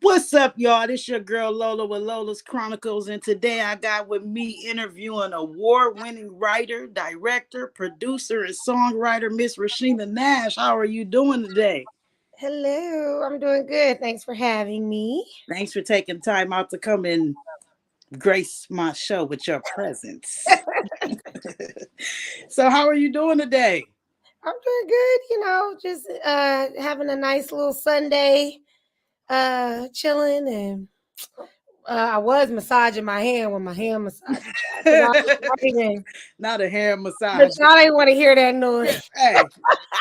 What's up, y'all? This your girl Lola with Lola's Chronicles, and today I got with me interviewing award-winning writer, director, producer, and songwriter Miss RaSheena Nash. How are you doing today? Hello, I'm doing good. Thanks for having me. Thanks for taking time out to come and grace my show with your presence. So, how are you doing today? I'm doing good, just having a nice little Sunday, chilling and I was massaging my hand with my hand massager child, but Not a hair but massage. y'all didn't want to hear that noise. Hey,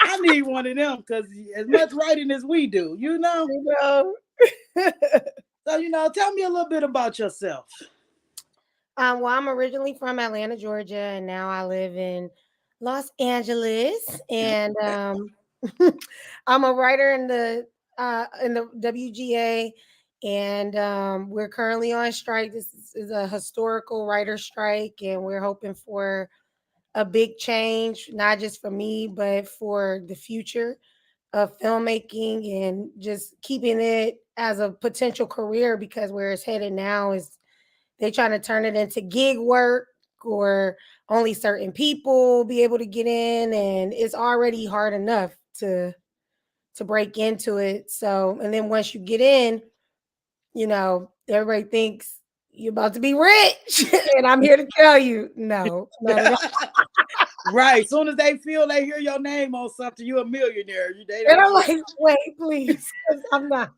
I need one of them because as much writing as we do, You know. So, tell me a little bit about yourself. Well, I'm originally from Atlanta, Georgia, and now I live in Los Angeles. And I'm a writer in the WGA, and we're currently on strike. This is a historical writer strike, and we're hoping for a big change, not just for me, but for the future of filmmaking and just keeping it as a potential career because where it's headed now is they trying to turn it into gig work or only certain people be able to get in, and it's already hard enough to break into it. So, and then once you get in, everybody thinks you're about to be rich, and I'm here to tell you, no, not at all. Right. Soon as they hear your name on something, you a millionaire. They And don't I'm get. like, wait, please, 'cause I'm not.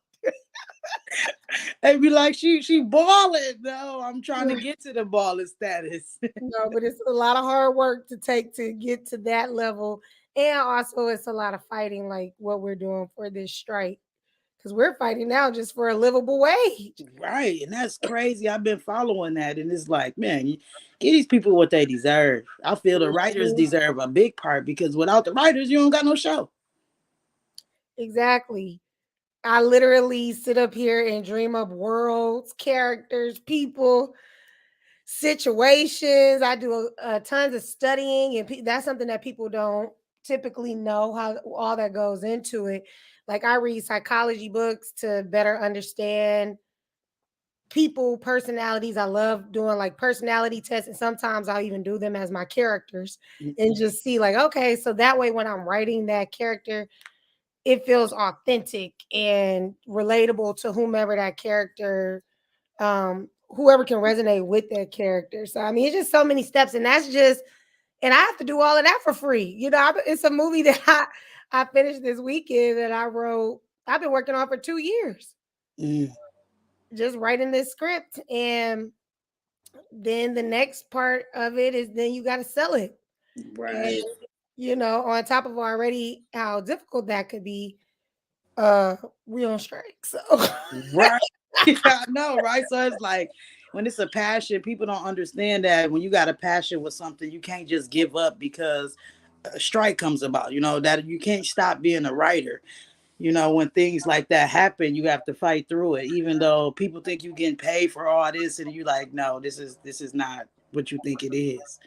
They be like, she balling. No, I'm trying to get to the balling status. No, but it's a lot of hard work to take to get to that level. And also, it's a lot of fighting, like what we're doing for this strike, because we're fighting now just for a livable wage. Right. And that's crazy. I've been following that. And it's like, man, you give these people what they deserve. I feel the writers Mhm. deserve a big part because without the writers, you don't got no show. Exactly. I literally sit up here and dream up worlds, characters, people, situations. I do tons of studying, and that's something that people don't typically know how all that goes into it. Like I read psychology books to better understand people, personalities. I love doing like personality tests, and sometimes I'll even do them as my characters and just see like, okay, so that way when I'm writing that character, it feels authentic and relatable to whomever that character, whoever can resonate with that character. So I mean, it's just so many steps, and that's just, and I have to do all of that for free. It's a movie that I finished this weekend that I wrote. I've been working on for 2 years, Mm, just writing this script, and then the next part of it is then you got to sell it, and right. on top of already how difficult that could be, we on strike, so. Right. Yeah, I know, right? So it's like when it's a passion, people don't understand that when you got a passion with something, you can't just give up because a strike comes about. That you can't stop being a writer. When things like that happen, you have to fight through it. Even though people think you getting paid for all this, and you like, no, this is not what you think it is.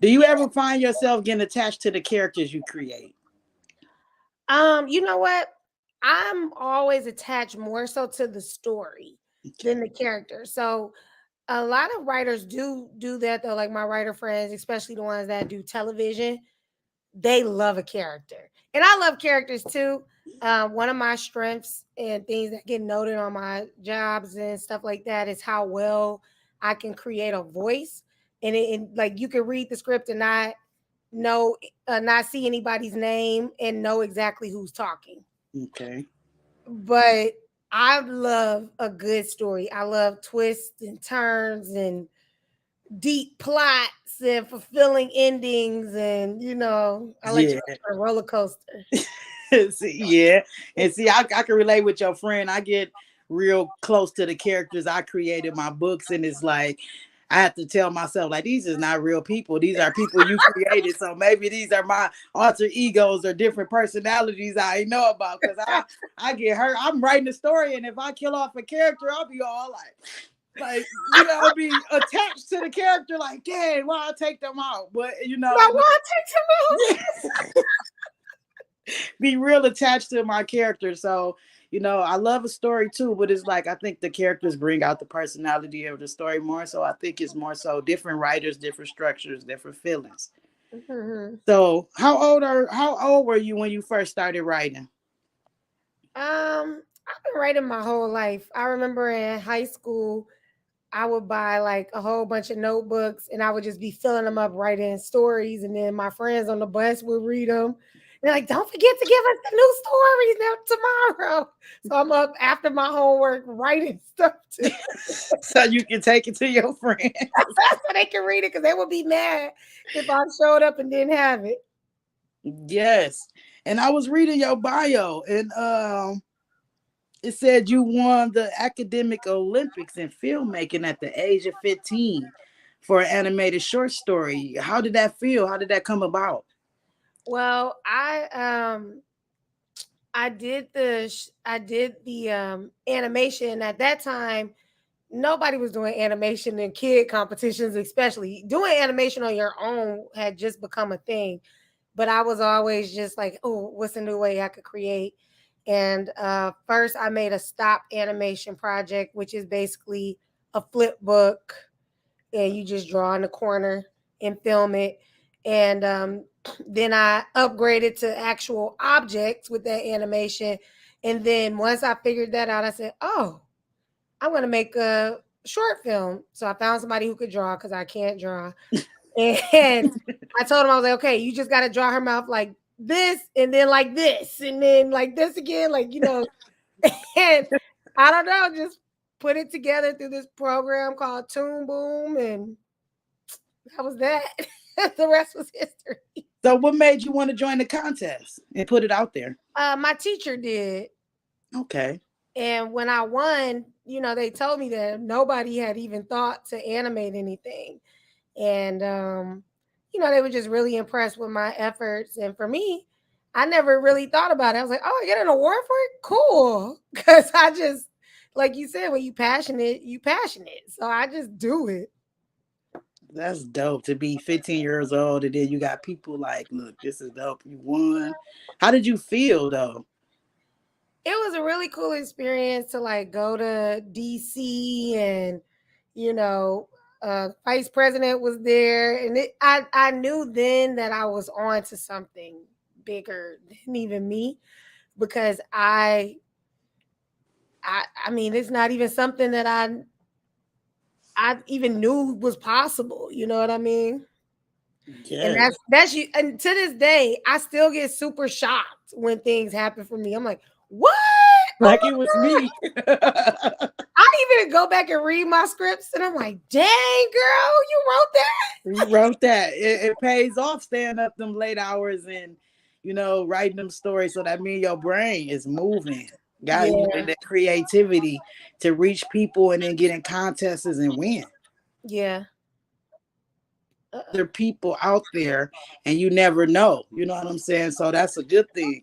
Do you ever find yourself getting attached to the characters you create? You know what? I'm always attached more so to the story than Okay. the character. So a lot of writers do that though, like my writer friends, especially the ones that do television, they love a character. And I love characters too. One of my strengths and things that get noted on my jobs and stuff like that is how well I can create a voice. And like you can read the script and know, not see anybody's name and know exactly who's talking. Okay. But I love a good story. I love twists and turns and deep plots and fulfilling endings, and I like to Yeah. go on a roller coaster. See, yeah. And see, I can relate with your friend. I get real close to the characters I created my books, and it's like I have to tell myself, like, these is not real people. These are people you created. So maybe these are my alter egos or different personalities I ain't know about. Cause I get hurt. I'm writing a story, and if I kill off a character, I'll be all like, be attached to the character, like, dang, why I take them out? But Now, why take him out? yeah. be real attached to my character. So, I love a story too, but it's like I think the characters bring out the personality of the story more. So I think it's more so different writers, different structures, different feelings. Mhm. So how old were you when you first started writing? I've been writing my whole life. I remember in high school, I would buy like a whole bunch of notebooks and I would just be filling them up writing stories. And then my friends on the bus would read them. And they're like, don't forget to give us the new stories now tomorrow. So I'm up after my homework writing stuff too. So you can take it to your friend. So they can read it because they would be mad if I showed up and didn't have it. Yes. And I was reading your bio, and it said you won the academic Olympics in filmmaking at the age of 15 for an animated short story. How did that feel? How did that come about? Well, I did the animation at that time. Nobody was doing animation in kid competitions, especially doing animation on your own had just become a thing. But I was always just like, oh, what's a new way I could create? And first, I made a stop animation project, which is basically a flip book, and you just draw in the corner and film it. And then I upgraded to actual objects with that animation. And then once I figured that out, I said, oh, I'm going to make a short film. So I found somebody who could draw because I can't draw. And I told him, I was like, okay, you just got to draw her mouth like this and then like this and then like this again, like, and I don't know, just put it together through this program called Toon Boom. And that was that. The rest was history. So what made you want to join the contest and put it out there? My teacher did. Okay. And when I won, they told me that nobody had even thought to animate anything. And they were just really impressed with my efforts. And for me, I never really thought about it. I was like, oh, I get an award for it? Cool. Because I just, like you said, when you passionate, you passionate. So I just do it. That's dope to be 15 years old and then you got people like, look, this is dope. You won. How did you feel though? It was a really cool experience to like go to DC and, you know, vice president was there. And I knew then that I was on to something bigger than even me because I mean, it's not even something that I even knew was possible. You know what I mean? And Yes. that's you. And to this day, I still get super shocked when things happen for me. I'm like, what? Oh Like it was my god! me. I even go back and read my scripts, and I'm like, dang, girl, you wrote that. You wrote that. It pays off staying up them late hours and writing them stories. So that means your brain is moving. Got Yeah, that creativity to reach people and then get in contests and win. yeah. Other people out there and you never know. You know what I'm saying? So that's a good thing.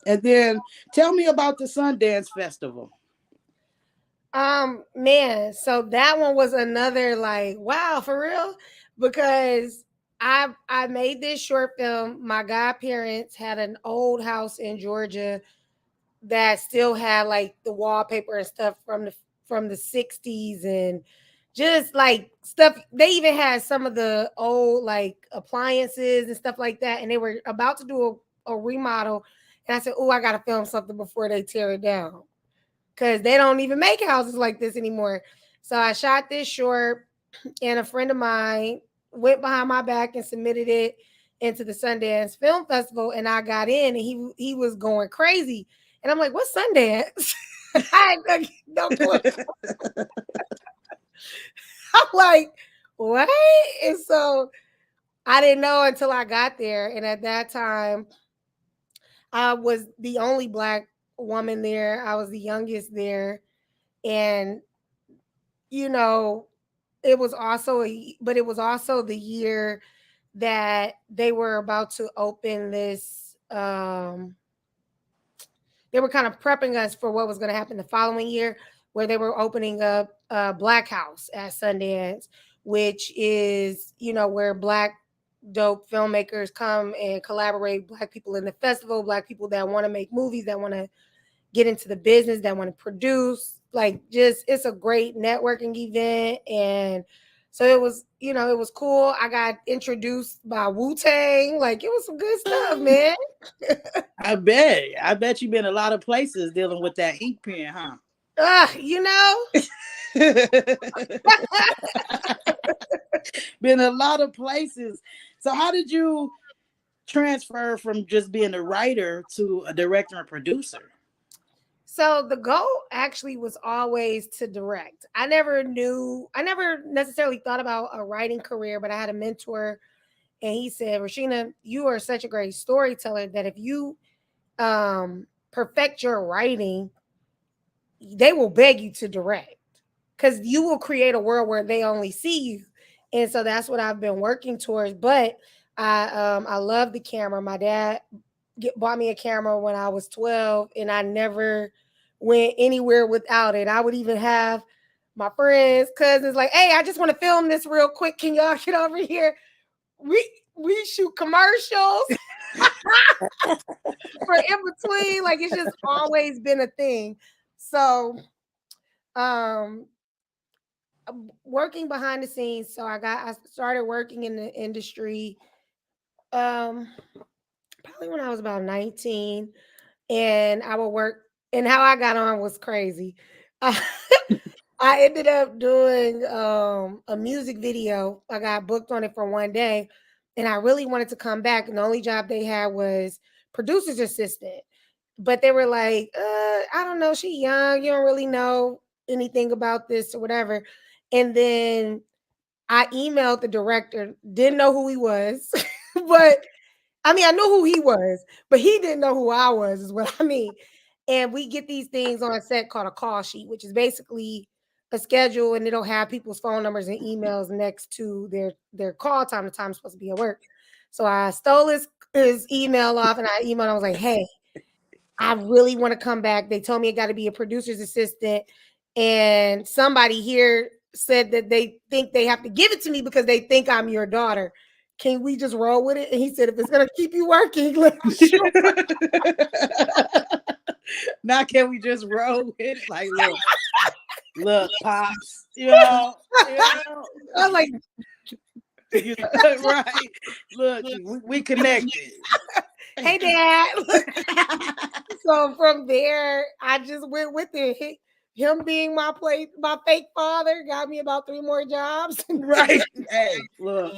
And then tell me about the Sundance Festival. Man, so that one was another like, wow, for real, because I made this short film. My godparents had an old house in Georgia that still had like the wallpaper and stuff from the 60s and just like stuff. They even had some of the old like appliances and stuff like that, and they were about to do a remodel. And I said, oh, I gotta film something before they tear it down because they don't even make houses like this anymore. So I shot this short, and a friend of mine went behind my back and submitted it into the Sundance Film Festival, and I got in, and he was going crazy, and I'm like, "What's Sundance?" I had no clue. I'm like, "What?" And so I didn't know until I got there, and at that time, I was the only black woman there. I was the youngest there, and you know, but it was also the year that they were about to open this. They were kind of prepping us for what was going to happen the following year, where they were opening up Black House at Sundance, which is where black dope filmmakers come and collaborate, Black people in the festival, Black people that want to make movies, that want to get into the business, that want to produce. Like, just it's a great networking event. And so it was, it was cool. I got introduced by Wu-Tang. Like, it was some good stuff, man. I bet. I bet you've been a lot of places dealing with that ink pen, huh? You know. Been a lot of places. So how did you transfer from just being a writer to a director and producer? So the goal actually was always to direct. I never necessarily thought about a writing career, but I had a mentor and he said, "RaSheena, you are such a great storyteller that if you perfect your writing, they will beg you to direct because you will create a world where they only see you." And so that's what I've been working towards. But I love the camera. My dad bought me a camera when I was 12, and I never went anywhere without it. I would even have my friends, cousins, like, "Hey, I just want to film this real quick. Can y'all get over here?" We shoot commercials for in between. Like, it's just always been a thing. So um working behind the scenes. So I started working in the industry um probably when I was about 19, and I would work, and how I got on was crazy. I ended up doing a music video. I got booked on it for one day, and I really wanted to come back, and the only job they had was producer's assistant. But they were like, I don't know, she young, you don't really know anything about this or whatever. And then I emailed the director, didn't know who he was, but I mean, I knew who he was, but he didn't know who I was, is what I mean. And we get these things on set called a call sheet, which is basically a schedule, and it'll have people's phone numbers and emails next to their call time. The time is supposed to be at work. So I stole his email off, and I emailed. I was like, "Hey, I really want to come back. They told me it got to be a producer's assistant, and somebody here said that they think they have to give it to me because they think I'm your daughter. Can we just roll with it?" And he said, "If it's gonna keep you working, let me show." Now can we just roll with it? Like, look, pops, I was like, right. Look, we connected. "Hey, Dad." So from there, I just went with it. Him being my fake father got me about 3 more jobs. Right. Hey, look,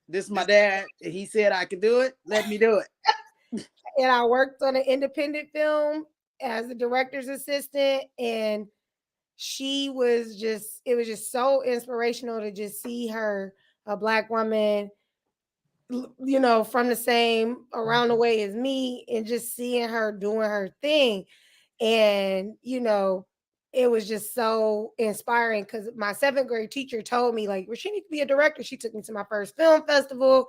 this is my dad. He said I could do it. Let me do it. And I worked on an independent film as a director's assistant, and it was just so inspirational to just see her, a Black woman, from the same around the way as me, and just seeing her doing her thing. And it was just so inspiring because my 7th grade teacher told me, like, "RaSheena could be a director." She took me to my first film festival.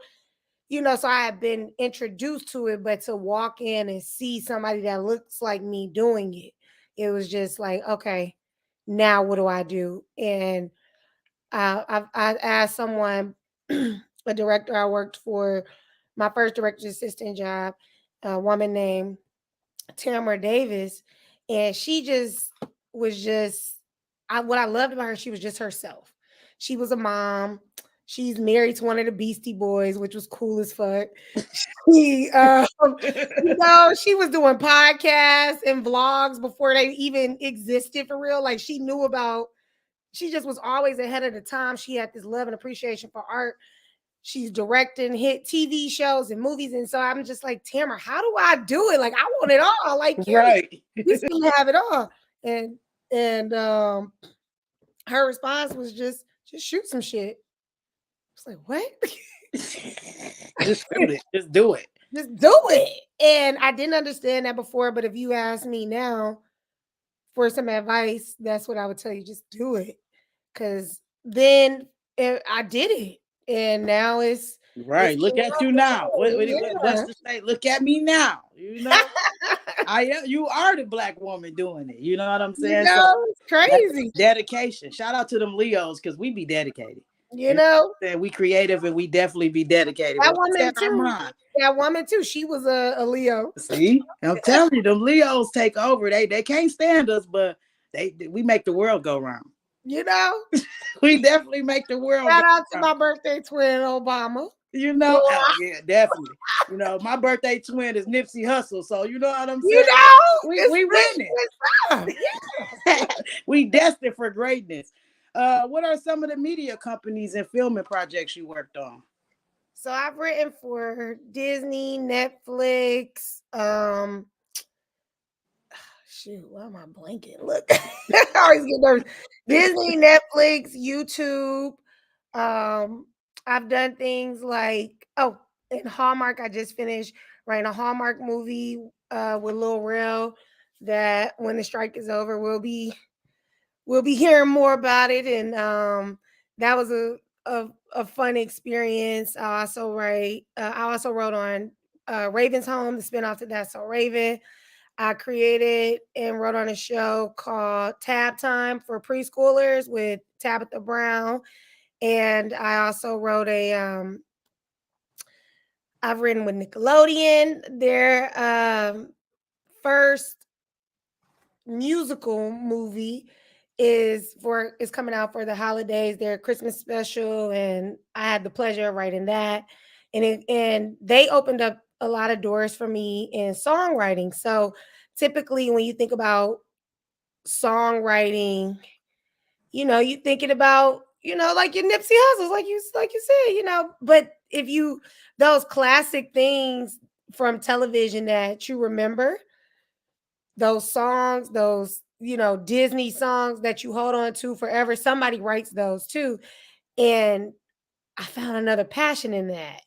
So I had been introduced to it, but to walk in and see somebody that looks like me doing it, it was just like, okay, now what do I do? And I asked someone, a director I worked for, my first director's assistant job, a woman named Tamara Davis, and she just was just what I loved about her, she was just herself. She was a mom. She's married to one of the Beastie Boys, which was cool as fuck. She, she was doing podcasts and vlogs before they even existed for real. Like, she just was always ahead of the time. She had this love and appreciation for art. She's directing hit TV shows and movies. And so I'm just like, "Tamara, how do I do it? Like, I want it all. Like, right. You seem to have it all." And her response was just shoot some shit. It's like, what? Just shoot it. Just do it. Just do it. And I didn't understand that before, but if you ask me now for some advice, that's what I would tell you. Just do it. Because then I did it. And now it's right. Look at you now. yeah. What's to say? Look at me now. You are the Black woman doing it. You know what I'm saying? It's crazy. Dedication. Shout out to them Leos because we be dedicated. You know, And we creative and we definitely be dedicated. that Well, we woman set our too. mind. That woman too. She was a Leo. See, I'm telling you, them Leos take over. They can't stand us, but we make the world go round. You know, We definitely make the world go shout out to round. my birthday twin, Obama. You know, oh yeah, definitely. You know, my birthday twin is Nipsey Hussle, so you know what I'm You saying. know, We winning. it's time. We destined for greatness. What are some of the media companies and filming projects you worked on? So I've written for Disney, Netflix, shoot, why am I blanking? Look, I always get nervous. Disney, Netflix, YouTube. Um, I've done things like in Hallmark, I just finished writing a Hallmark movie with Lil Rel that when the strike is over, we'll be hearing more about it. And that was a fun experience. I also wrote on Raven's Home, the spinoff to That's So Raven. I created and wrote on a show called Tab Time for preschoolers with Tabitha Brown. And I also wrote I've written with Nickelodeon. Their first musical movie is coming out for the holidays, their Christmas special, and I had the pleasure of writing that. And they opened up a lot of doors for me in songwriting. So typically when you think about songwriting, you thinking about, like your Nipsey Hussles, like you said, but if you those classic things from television that you remember, those songs, those, Disney songs that you hold on to forever, somebody writes those too. And I found another passion in that.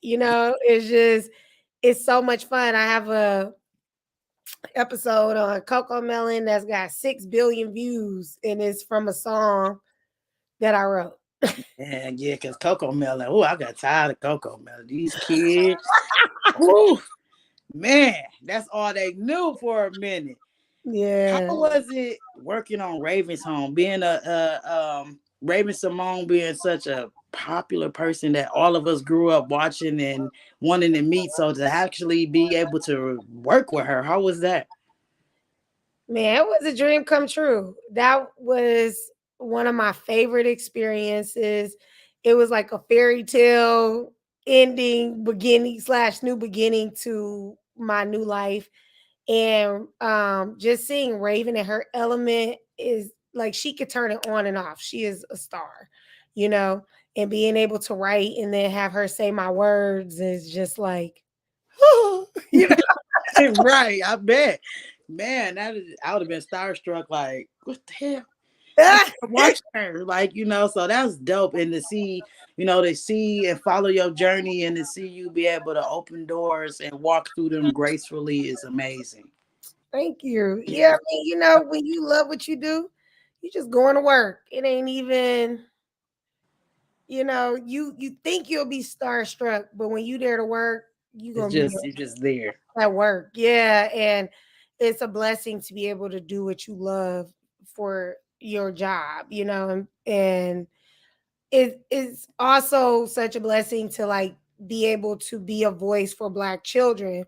It's so much fun. I have a episode on Coco Melon that's got 6 billion views, and it's from a song that I wrote. And yeah, because Coco Melon. Oh, I got tired of Coco Melon. These kids. Whew, man, that's all they knew for a minute. How Yeah. was it working on Raven's Home? Being Raven Simone being such a popular person that all of us grew up watching and wanting to meet. So to actually be able to work with her, how was that? Man, it was a dream come true. That was one of my favorite experiences. It was like a fairy tale ending, beginning slash new beginning to my new life. And just seeing Raven in her element is like she could turn it on and off. She is a star, you know, and being able to write and then have her say my words is just like, you know. Right, I bet. Man, I would have been starstruck. Like, what the hell? I watch her, like, so that's dope. And to see and follow your journey and to see you be able to open doors and walk through them gracefully is amazing. Thank you. Yeah, Yeah. I mean, when you love what you do, you just going to work. It ain't even, you think you'll be starstruck, but when you there to work, you It's gonna be just you're just there. at work. Yeah, and it's a blessing to be able to do what you love for your job, and it is also such a blessing to like be able to be a voice for Black children.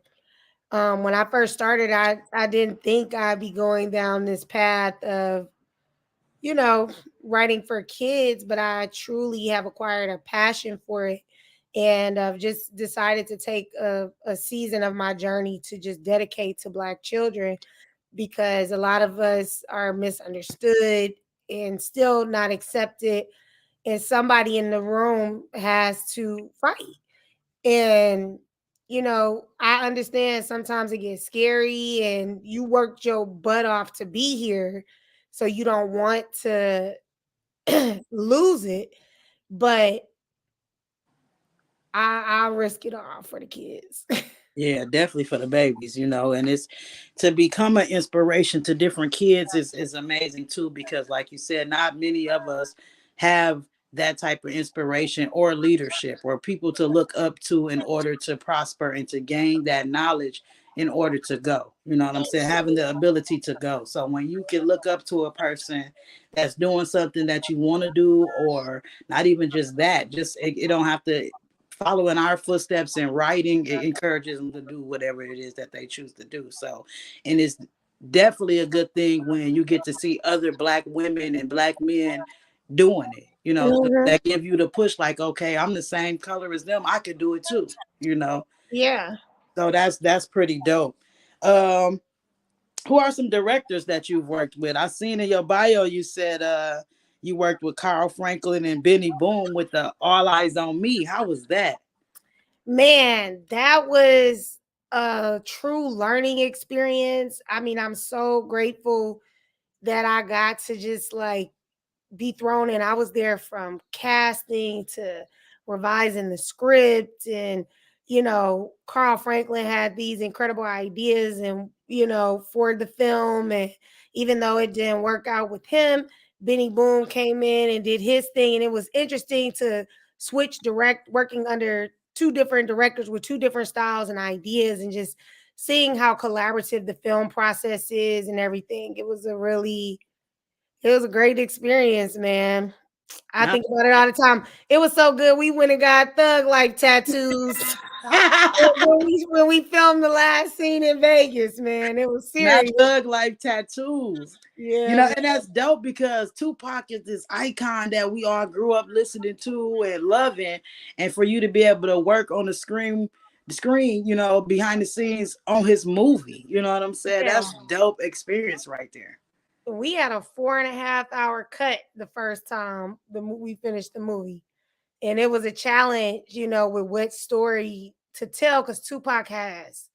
When I first started, I didn't think I'd be going down this path of, you know, writing for kids, but I truly have acquired a passion for it. And I've just decided to take a season of my journey to just dedicate to Black children because a lot of us are misunderstood and still not accepted. And somebody in the room has to fight. And, I understand sometimes it gets scary and you worked your butt off to be here. So you don't want to lose it. But I'll risk it all for the kids. Yeah, definitely for the babies, and it's to become an inspiration to different kids is amazing too, because like you said, not many of us have that type of inspiration or leadership or people to look up to in order to prosper and to gain that knowledge in order to go. You know what I'm saying? Having the ability to go. So when you can look up to a person that's doing something that you want to do, or not even just that, just it don't have to follow in our footsteps in writing. It encourages them to do whatever it is that they choose to do. So, and it's definitely a good thing when you get to see other black women and black men doing it. You know, Mhm. that give you the push, like, okay, I'm the same color as them. I could do it too. You know, Yeah. so that's pretty dope. Um, who are some directors that you've worked with? I seen in your bio you said you worked with Carl Franklin and Benny Boom with the All Eyes on Me. How was that? Man, that was a true learning experience. I mean, I'm so grateful that I got to just like be thrown in. I was there from casting to revising the script, and Carl Franklin had these incredible ideas and for the film, and even though it didn't work out with him, Benny Boone came in and did his thing, and it was interesting to switch direct working under two different directors with two different styles and ideas, and just seeing how collaborative the film process is and everything. It was a great experience, man. I Now- think about it all the time. It was so good. We went and got thug like tattoos when we filmed the last scene in Vegas, man. It was Not serious. thug life tattoos. You Yeah, know, man. and that's dope because Tupac is this icon that we all grew up listening to and loving. And for you to be able to work on the screen, behind the scenes on his movie, you know what I'm saying? Yeah. That's dope experience right there. We had a 4.5 hour cut the first time we finished the movie. And it was a challenge, with what story to tell, because Tupac has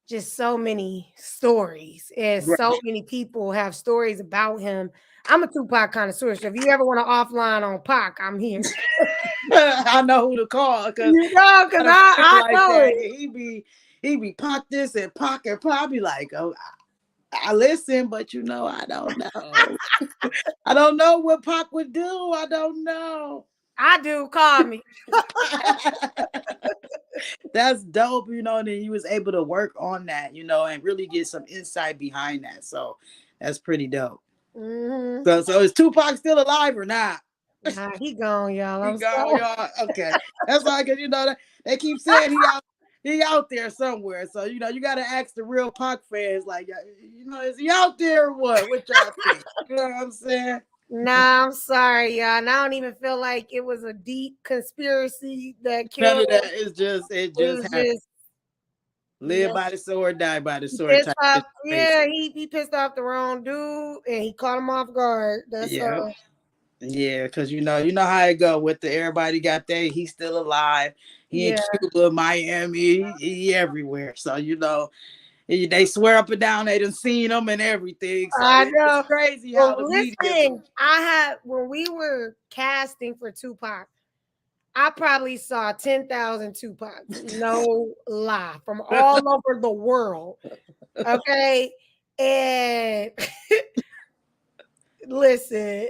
just so many stories, and so Right. many people have stories about him. I'm a Tupac connoisseur, so if you ever want to offline on Pac, I'm here. I know who to call because Because got a friend I like know that. it. He be Pac this and Pac and probably like, oh, I listen, but I don't know. I don't know what Pac would do. I don't know. I do. Call me. That's dope, and then he was able to work on that, and really get some insight behind that. So that's pretty dope. Hmm. So is Tupac still alive or not? Nah, he gone, y'all. He I'm gone, sorry. y'all. Okay, that's all. Cause they keep saying he out there somewhere. So you got to ask the real Pac fans, like, is he out there or what? What y'all think? You know what I'm saying? Nah, I'm sorry, y'all. And I don't even feel like it was a deep conspiracy that None killed of that. him. It It just was happened. just, Live by the sword, die by the he sword pissed type off. situation. Yeah, he pissed off the wrong dude, and he caught him off guard. That's Yeah. all. Yeah, because you know how it go with the everybody got there. He's still alive. He in Yeah, Cuba, Miami, he everywhere. So they swear up and down they done seen him and everything. So I it's know. crazy how Well, the media be. listen, I had when we were casting for Tupac, I probably saw 10,000 Tupacs. No lie, from all over the world. Okay, and listen,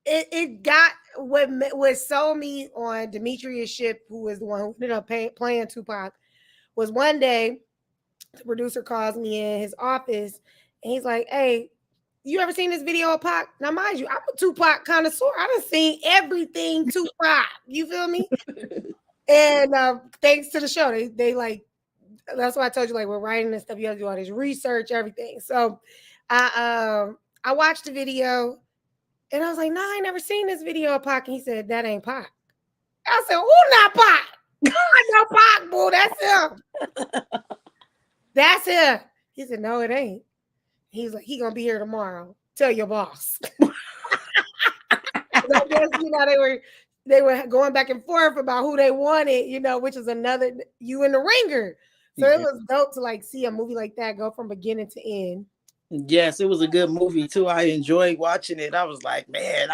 it got what sold me on Demetrius Ship, who was the one who ended up playing Tupac, was one day the producer calls me in his office and he's like, "Hey, you ever seen this video of Pac?" Now, mind you, I'm a Tupac connoisseur. I done seen everything Tupac. You feel me? And thanks to the show, they like, that's why I told you, like, we're writing and stuff. You have to do all this research, everything. So I watched the video and I was like, "No, I ain't never seen this video of Pac." And he said, "That ain't Pac." I said, "Who not Pac? I know Pac, boo. That's him. That's him." He said, "No, it ain't." He's like, "He gonna be here tomorrow. Tell your boss." I guess they were going back and forth about who they wanted, which is another you in the ringer. So it Yeah. was dope to like see a movie like that go from beginning to end. Yes, it was a good movie too. I enjoyed watching it. I was like, man,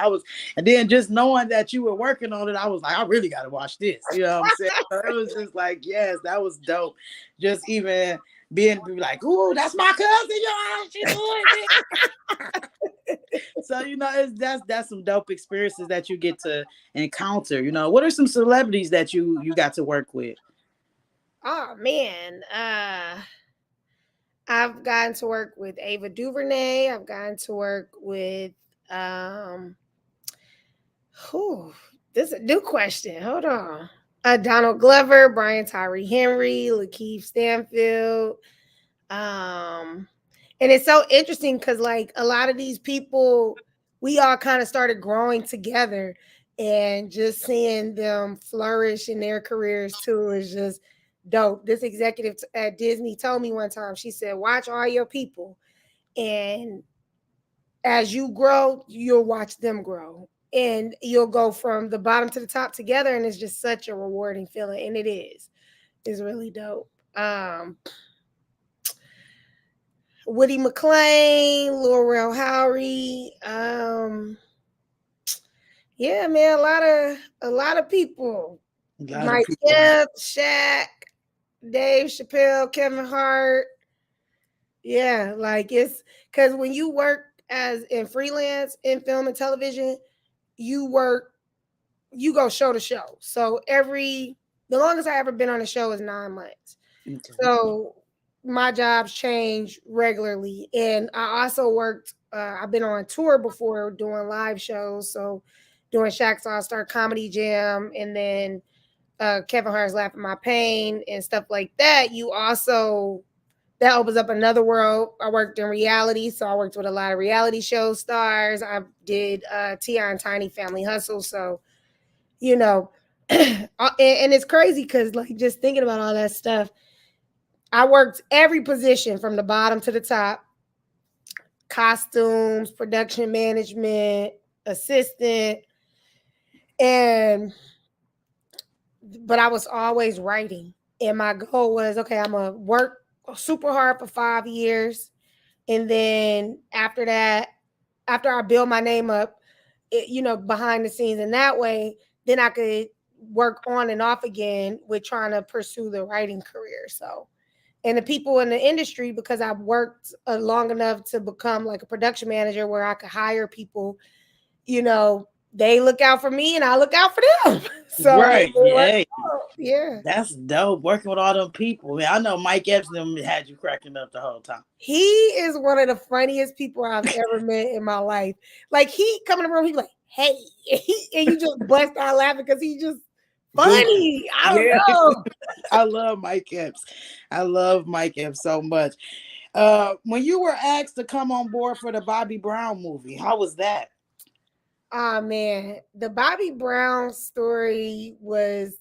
and then just knowing that you were working on it, I was like, I really got to watch this. You know what I'm saying? So it was just like, yes, that was dope. Just even being like, ooh, that's my cousin, y'all. She doing it. So that's some dope experiences that you get to encounter. What are some celebrities that you got to work with? Oh man, I've gotten to work with Ava DuVernay. I've gotten to work with um who this is a new question. Hold on. Donald Glover, Brian Tyree Henry, Lakeith Stanfield. Um and it's so interesting because like a lot of these people, we all kind of started growing together, and just seeing them flourish in their careers too is just dope. This executive at Disney told me one time, she said, watch all your people, and as you grow, you'll watch them grow. And you'll go from the bottom to the top together. And it's just such a rewarding feeling. And it is. It's really dope. Woody McClain, Laurel Howery. Yeah, man, a lot of people. A lot of Mike people. Epps, Shaq, Dave Chappelle, Kevin Hart. Yeah, like it's because when you work as in freelance in film and television, you work, you go show to show. So the longest I ever been on a show is 9 months. Okay. So my jobs change regularly, and I also worked. I've been on tour before doing live shows, so doing Shaq's All Star Comedy Jam, and then Kevin Hart's Laugh at My Pain and stuff like that. You also that opens up another world. I worked in reality, so I worked with a lot of reality show stars. I did T.I. and Tiny Family Hustle, so you know, and it's crazy because like just thinking about all that stuff, I worked every position from the bottom to the top: costumes, production management, assistant, and but I was always writing. And my goal was, okay, I'm gonna work super hard for 5 years, and then after that, after I build my name up, behind the scenes in that way, then I could work on and off again with trying to pursue the writing career. So, and the people in the industry, because I've worked long enough to become like a production manager where I could hire people, they look out for me and I look out for them. So Right. it works Yeah. out. Yeah. That's dope. Working with all them people. Man, I know Mike Epps them had you cracking up the whole time. He is one of the funniest people I've ever met in my life. Like he come in the room, he's like, "Hey," and you just bust out laughing because he's just Goofy. funny. I don't Yeah. know. I love Mike Epps. I love Mike Epps so much. When you were asked to come on board for the Bobby Brown movie, how was that? Oh man, the Bobby Brown story was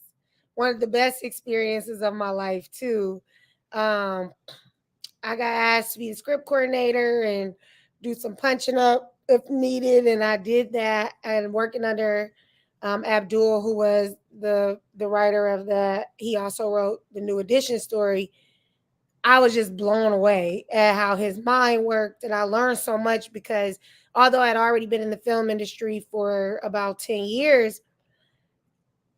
one of the best experiences of my life too. Um, I got asked to be the script coordinator and do some punching up if needed, and I did that. And working under Abdul, who was the writer of that, he also wrote the New Edition story. I was just blown away at how his mind worked, and I learned so much because although I'd already been in the film industry for about 10 years,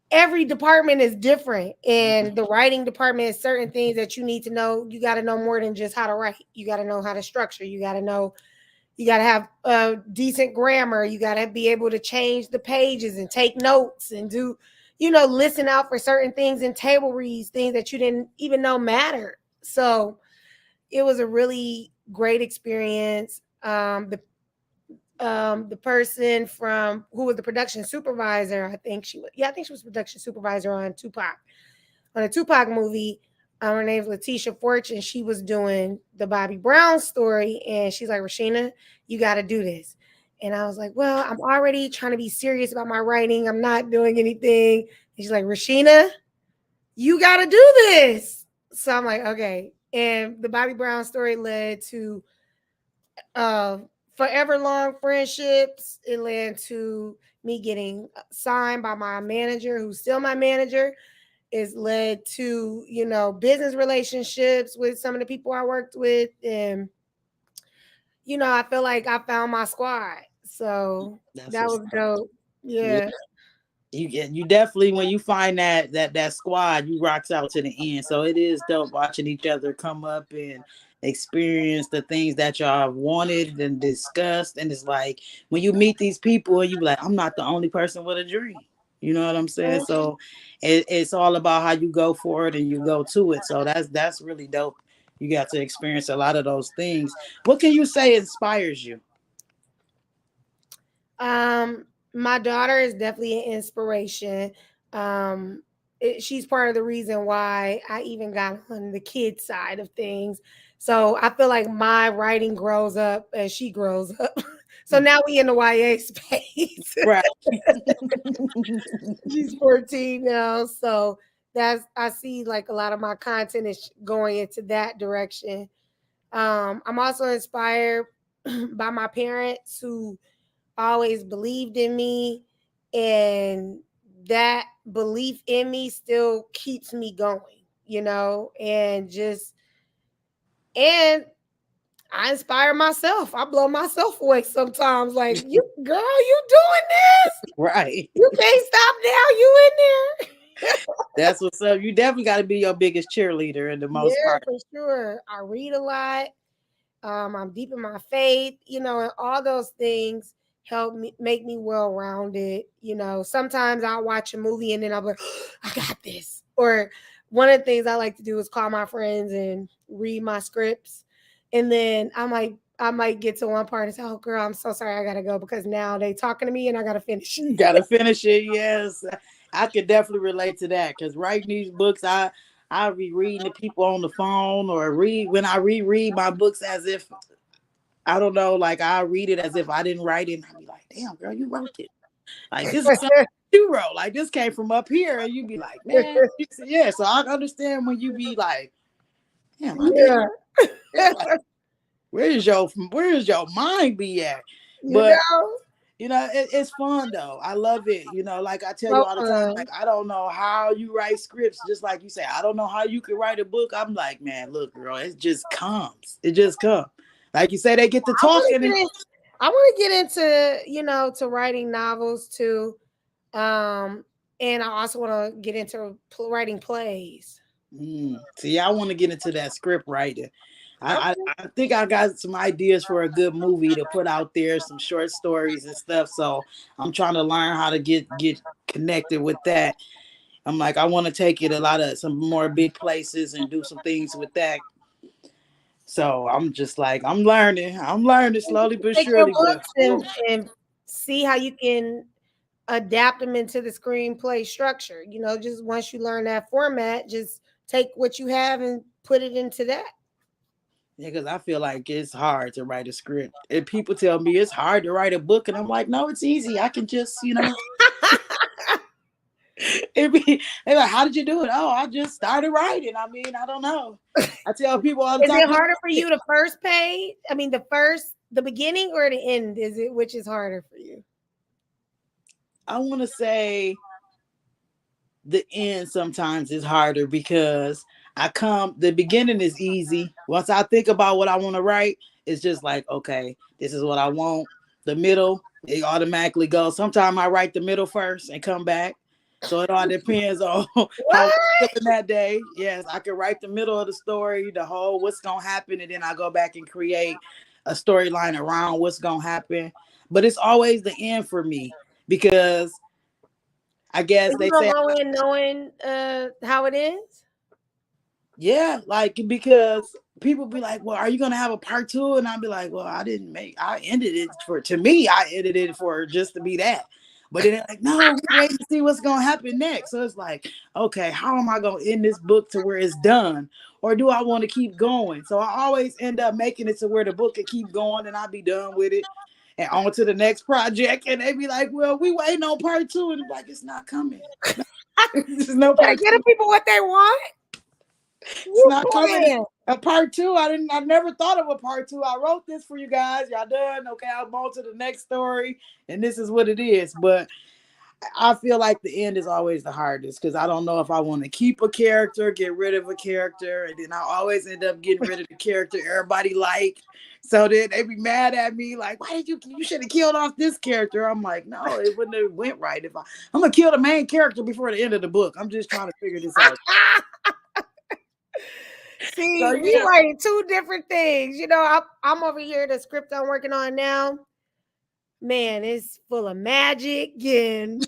every department is different, and the writing department is certain things that you need to know. You got to know more than just how to write. You got to know how to structure. You got to have decent grammar. You got to be able to change the pages and take notes and do, listen out for certain things and table reads, things that you didn't even know matter. So it was a really great experience. The person from who was the production supervisor, I think she was production supervisor on a Tupac movie. Her name's Letitia Fortune. She was doing the Bobby Brown story, and she's like, "RaSheena, you got to do this." And I was like, "Well, I'm already trying to be serious about my writing. I'm not doing anything." And she's like, "RaSheena, you got to do this." So I'm like, "Okay." And the Bobby Brown story led to uh, forever long friendships. It led to me getting signed by my manager, who's still my manager. It's led to, business relationships with some of the people I worked with. And, I feel like I found my squad. So That's that what's was up. dope. Yeah. Yeah. You definitely when you find that squad, you rocks out to the end. So it is dope watching each other come up and experience the things that y'all have wanted and discussed. And it's like when you meet these people and you be like, I'm not the only person with a dream. You know what I'm saying? So it's all about how you go for it and you go to it. So that's really dope. You got to experience a lot of those things. What can you say inspires you? My daughter is definitely an inspiration. Um, she's part of the reason why I even got on the kid side of things. So I feel like my writing grows up as she grows up. So now we in the YA space. Right. She's 14 now, so that's I see like a lot of my content is going into that direction. I'm also inspired by my parents who always believed in me, and that belief in me still keeps me going, and just and I inspire myself. I blow myself away sometimes. Like, you girl, you doing this? Right. You can't stop now. You in there? That's what's up. You definitely got to be your biggest cheerleader in the most Yeah, part. for sure. I read a lot. I'm deep in my faith, and all those things help me make me well rounded. Sometimes I'll watch a movie and then I'll be like, I got this. Or one of the things I like to do is call my friends and read my scripts. And then I might get to one part and say, oh girl, I'm so sorry, I gotta go because now they talking to me and I gotta finish. You gotta finish it. Yes, I could definitely relate to that because writing these books, I be reading to people on the phone or read when I reread my books as if I don't know, like I read it as if I didn't write it. And I be like, damn, girl, you wrote it. Like this is something you wrote. Like this came from up here, and you be like, man, yeah. So I understand when you be like, damn, I did. Yeah. Yeah, like where is your mind be at? You But know? it's fun though. I love it. Like I tell you So all the time, fun. like I don't know how you write scripts, just like you say, I don't know how you can write a book. I'm like, man, look, girl, it just comes. It just comes. Like you say, they get to I want talking to and get in, I want to get into, to writing novels too. Um, and I also want to get into writing plays. see, I want to get into that script writing. I, Okay. I I think I got some ideas for a good movie to put out there, some short stories and stuff. So I'm trying to learn how to get connected with that. I'm like, I want to take it a lot of some more big places and do some things with that. So I'm just like, I'm learning. I'm learning You slowly can but take your surely. But books and see how you can adapt them into the screenplay structure. Just once you learn that format, just take what you have and put it into that. yeah, because I feel like it's hard to write a script. And people tell me it's hard to write a book, and I'm like, no, it's easy. I can just, it be they're like, how did you do it? Oh, I just started writing. I mean, I don't know. I tell people all the Is time, it harder for you the first page? I mean, the beginning or the end? Is it which is harder for you? I want to say the end sometimes is harder because the beginning is easy. Once I think about what I want to write, it's just like, okay, this is what I want. The middle, it automatically goes. Sometimes I write the middle first and come back. So it all depends on how I'm What? feeling that day. Yes, I can write the middle of the story, the whole what's gonna happen, and then I go back and create a storyline around what's gonna happen. But it's always the end for me because I So guess you they don't say go in knowing how it ends? yeah, like because people be like, "Well, are you gonna have a part two?" And I'd be like, "Well, I ended it for to me, I ended it for just to be that." But then they're like, "No, we're waiting to see what's gonna happen next." So it's like, okay, how am I gonna end this book to where it's done, or do I want to keep going? So I always end up making it to where the book can keep going, and I'll be done with it, and on to the next project. And they be like, "Well, we waiting on part two," and I'm like, "It's not coming. There's no Gotta part get the two. people what they want. It's You not coming. playing? A part two. I never thought of a part two. I wrote this for you guys. Y'all done? Okay, I'll go on to the next story. And this is what it is. But I feel like the end is always the hardest because I don't know if I want to keep a character, get rid of a character, and then I always end up getting rid of the character everybody like. So then they be mad at me, like, why did you should have killed off this character? I'm like, no, it wouldn't have went right if I'm gonna kill the main character before the end of the book. I'm just trying to figure this out. So See, we yeah. writing two different things. I'm over here. The script I'm working on now, man, it's full of magic and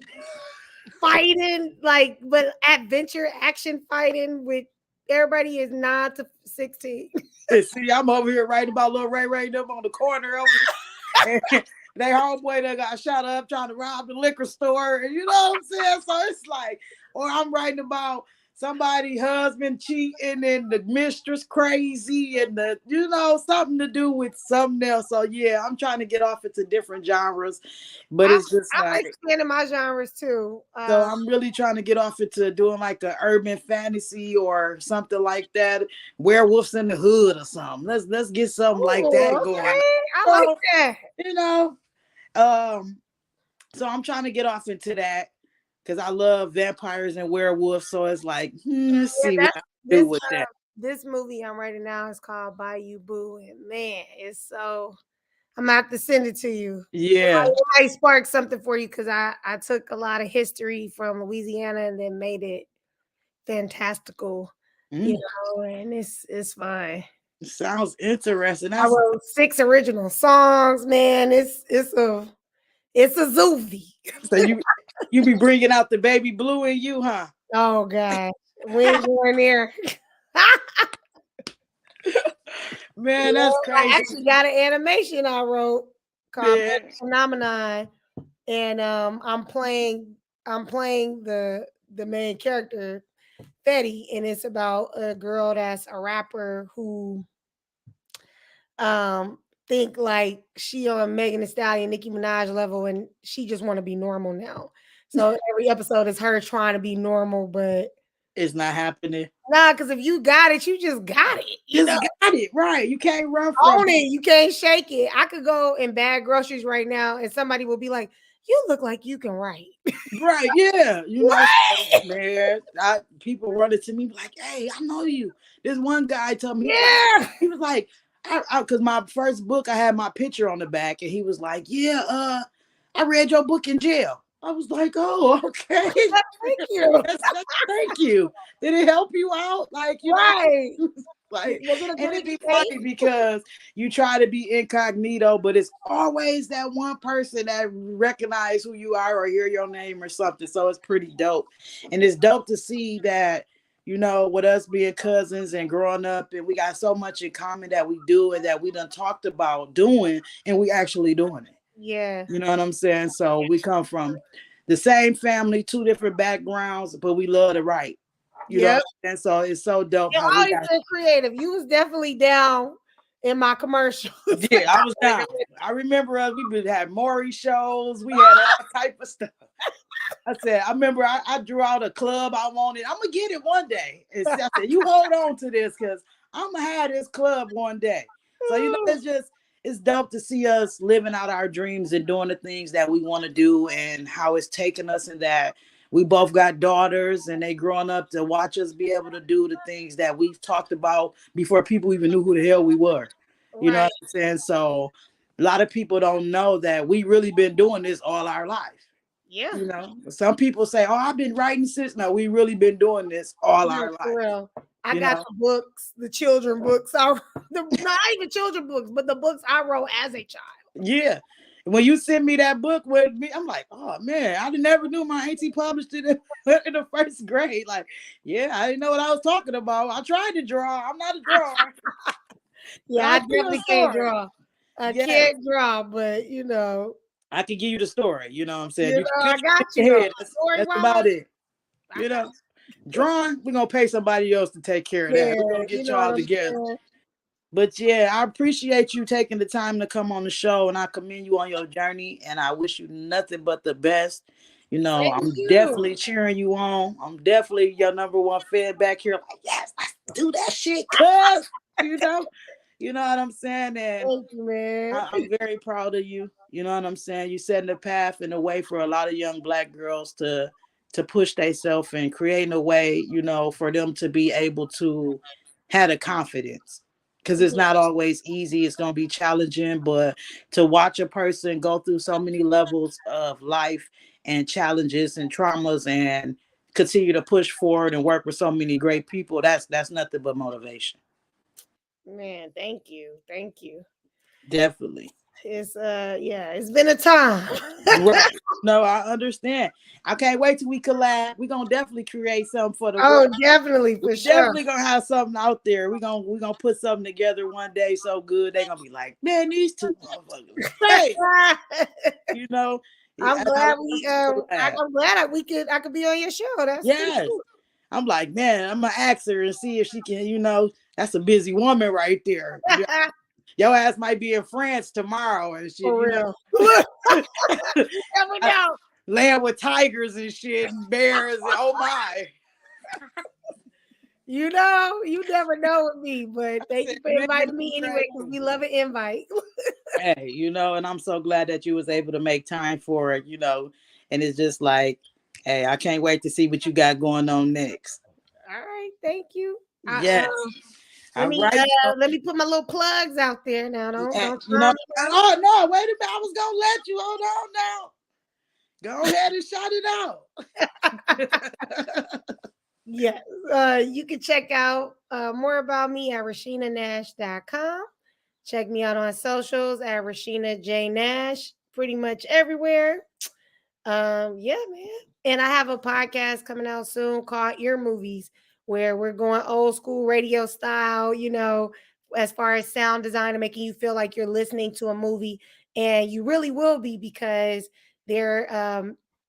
fighting, like, but adventure action fighting with Everybody is 9 to 16. And see, I'm over here writing about little Ray Ray them on the corner over here. And they homeboy that got shot up trying to rob the liquor store. And you know what I'm saying? So it's like, or I'm writing about somebody husband cheating and the mistress crazy and something to do with something else. So yeah, I'm trying to get off into different genres, but I'm, it's just I'm like, expanding my genres too. so I'm really trying to get off into doing like a urban fantasy or something like that. Werewolves in the Hood or something. Let's get something like Oh, that going. okay. I like So, that. you know, um, so I'm trying to get off into that because I love vampires and werewolves. So it's like, let's Yeah, see what that's I can do this with that. this movie I'm writing now is called Bayou Boo, and man, it's so. I'm gonna have to send it to you. Yeah. It might spark something for you because I took a lot of history from Louisiana and then made it fantastical, Mm, and it's fun. sounds interesting. I That's wrote 6 original songs, man. It's a zoovie. so you be bringing out the baby blue in you, huh? Oh god, we ain't going there. Man, Yeah, that's I crazy. actually got an animation I wrote called Yeah. Phenomenon, and I'm playing the main character Fetty, and it's about a girl that's a rapper who um think like she on Megan Thee Stallion, Nicki Minaj level, and she just want to be normal now. So every episode is her trying to be normal, but It's not happening. nah, because if you got it, you just got it. Just got it right. You can't run from Own it. it. You can't shake it. I could go and bag groceries right now, and somebody will be like, "You look like you can write." Right, yeah. So, Right? man, people running to me like, hey, I know you. This one guy told me, Yeah. he was like, because my first book, I had my picture on the back, and he was like, yeah, I read your book in jail. I was like, oh, okay. Thank you. Thank you. Did it help you out? Like, Right. like, Was it a and good it'd be education? funny because you try to be incognito, but it's always that one person that recognize who you are or hear your name or something. So it's pretty dope. And it's dope to see that, with us being cousins and growing up, and we got so much in common that we do and that we done talked about doing, and we actually doing it. Yeah. You know what I'm saying? So we come from the same family, two different backgrounds, but we love to write. You know what Yep. I'm saying? So it's so dope You how we always got. been creative. You was definitely down in my commercials. Yeah, I was down. I remember we would have Maury shows. We had all type of stuff. I remember I drew out a club I wanted. I'm gonna get it one day. And I said, you hold on to this because I'm gonna have this club one day. So it's dope to see us living out our dreams and doing the things that we want to do and how it's taken us and that we both got daughters and they growing up to watch us be able to do the things that we've talked about before people even knew who the hell we were. You know Right. what I'm saying? So a lot of people don't know that we really been doing this all our life. Yeah. Some people say, oh, I've been writing since. No, we really been doing this all Yeah, our for life. real. I You got know? the books, the children books. Not even children books, but the books I wrote as a child. Yeah. When you sent me that book with me, I'm like, oh man, I never knew my auntie published it in the first grade. Like, yeah, I didn't know what I was talking about. I tried to draw. I'm not a drawer, but Yeah, I I'll give you a definitely can't story. draw. I Yes, can't draw, but I can give you the story. You know what I'm saying? you You can know, I picture got it in you your though. head. Story That's wise, about it. I You got know, drawing, we're gonna pay somebody else to take care of you. that. We're Yeah, gonna you get know what y'all I'm together. saying. But yeah, I appreciate you taking the time to come on the show and I commend you on your journey and I wish you nothing but the best. Thank I'm you. definitely cheering you on. I'm definitely your number one fan back here. Like, yes, let's do that shit, cuz. You know, you know what I'm saying? And Thank you, man. I'm very proud of you. You know what I'm saying? You setting the path and the way for a lot of young black girls to push themselves and creating a way, for them to be able to have the confidence. Because it's Yeah, not always easy. It's gonna be challenging, but to watch a person go through so many levels of life and challenges and traumas and continue to push forward and work with so many great people, that's nothing but motivation. man. Thank you. Thank you. Definitely. It's yeah, it's been a time. Right. No, I understand. I can't wait till we collab. We're gonna definitely create something for the world. Oh, definitely We for sure. definitely gonna have something out there. We're gonna put something together one day so good they're gonna be like, man, these two motherfuckers straight. You know, I'm I glad want we them to collab. I'm glad I could be on your show. That's pretty Yes. cool. I'm like, man, I'm gonna ask her and see if she can, that's a busy woman right there. Your ass might be in France tomorrow and shit, For real. Look, you never know. land with tigers and shit and bears and oh my. You never know with me, but I thank said, you for man, inviting you me anyway because crazy. we love an invite. Hey, and I'm so glad that you was able to make time for it, and it's just like, hey, I can't wait to see what you got going on next. All right, thank you. Yes. All right. So, Let me put my little plugs out there now. Don't throw me out. oh no, wait a minute. I was gonna let you hold on now. Go ahead and shout it out. Yes. You can check out more about me at RaSheenaNash.com. Check me out on socials at Rashina J Nash, pretty much everywhere. Yeah, man. And I have a podcast coming out soon called Ear Movies, where we're going old school radio style, as far as sound design and making you feel like you're listening to a movie. And you really will be because they're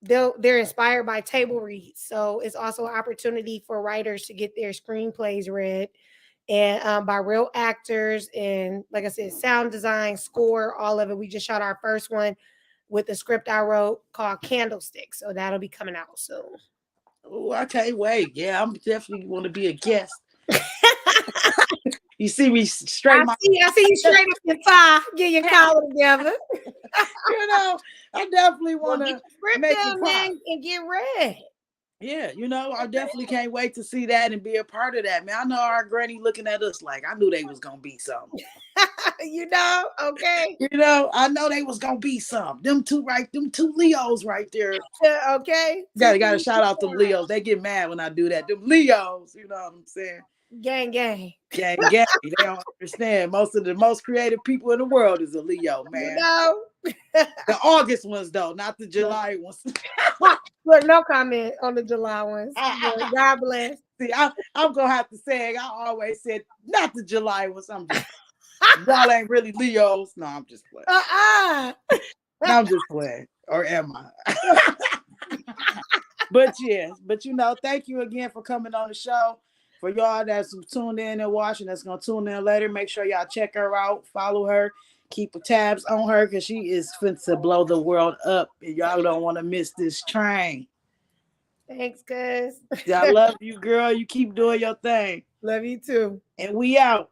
they're inspired by table reads. So it's also an opportunity for writers to get their screenplays read and by real actors and like I said, sound design, score, all of it. We just shot our first one with the script I wrote called Candlestick. So that'll be coming out soon. Oh, I can't wait. Yeah, I'm definitely want to be a guest. You see me straight I see you straight up your tie. Get your collar together. I definitely Well, want get to the script make it down, pop. man, and get ready. Yeah, I definitely can't wait to see that and be a part of that, man. I know our granny looking at us like I knew they was gonna be something. Okay. I know they was gonna be something. Them two Leos right there. Okay. Gotta shout out them Leos. They get mad when I do that. Them Leos, you know what I'm saying? Gang. Gang. They don't understand. Most of the most creative people in the world is a Leo, man. The August ones though, not the July ones. Look, no comment on the July ones. God bless. See, I'm gonna have to say I always said not the July ones. I'm just y'all ain't really Leos. No, I'm just playing. No, I'm just playing. Or am I? But yes, thank you again for coming on the show. For y'all that's tuned in and watching, that's gonna tune in later. Make sure y'all check her out, follow her, keep tabs on her because she is fit to blow the world up. And y'all don't want to miss this train. Thanks, cuz. I love you, girl. You keep doing your thing. Love you too. And we out.